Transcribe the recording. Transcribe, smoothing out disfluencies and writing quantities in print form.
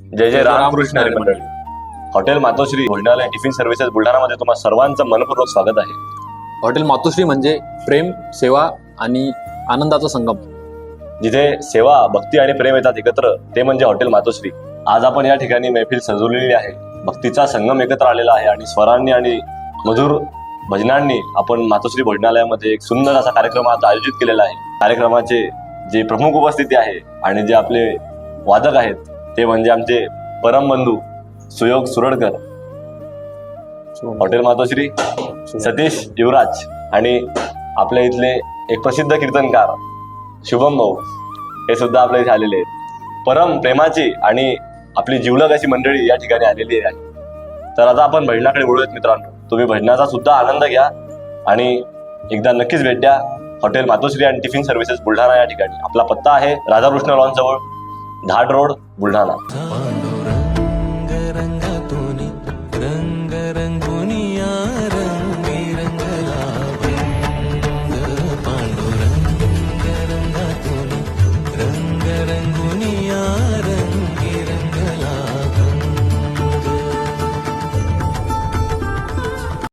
जय जय रामकृष्ण हरी मंडळी. हॉटेल मातोश्री भोजनालय tiffin services बुलढाणामध्ये तुम्हा सर्वांचं मनपूर्वक स्वागत आहे. हॉटेल मातोश्री म्हणजे प्रेम, सेवा आणि आनंदाचा संगम. जिथे सेवा, भक्ती आणि प्रेम येतात एकत्र, ते म्हणजे हॉटेल मातोश्री. आज आपण या ठिकाणी मैफिल सजवलेली आहे. भक्तीचा संगम एकत्र आलेला आहे आणि स्वरांनी आणि मधुर भजनांनी आपण मातोश्री भोजनालयामध्ये एक सुंदर असा कार्यक्रम आज आयोजित केलेला आहे. कार्यक्रमाचे जे प्रमुख उपस्थिती आहे आणि जे आपले वादक आहेत ते म्हणजे आमचे परम बंधू सुयोग सुरडकर, हॉटेल मातोश्री, सतीश युवराज आणि आपल्या इथले एक प्रसिद्ध कीर्तनकार शुभम भाऊ, हे सुद्धा आपल्या इथे आलेले आहेत. परम प्रेमाची आणि आपली जिवलग अशी मंडळी या ठिकाणी आलेली आहे. तर आता आपण भजनाकडे वळूयात मित्रांनो. तुम्ही भजनाचा सुद्धा आनंद घ्या आणि एकदा नक्कीच भेट द्या हॉटेल मातोश्री आणि टिफिन सर्व्हिसेस बुलढाणा या ठिकाणी. आपला पत्ता आहे राधाकृष्ण लॉन जवळ, धाड रोड, बुलढाणा.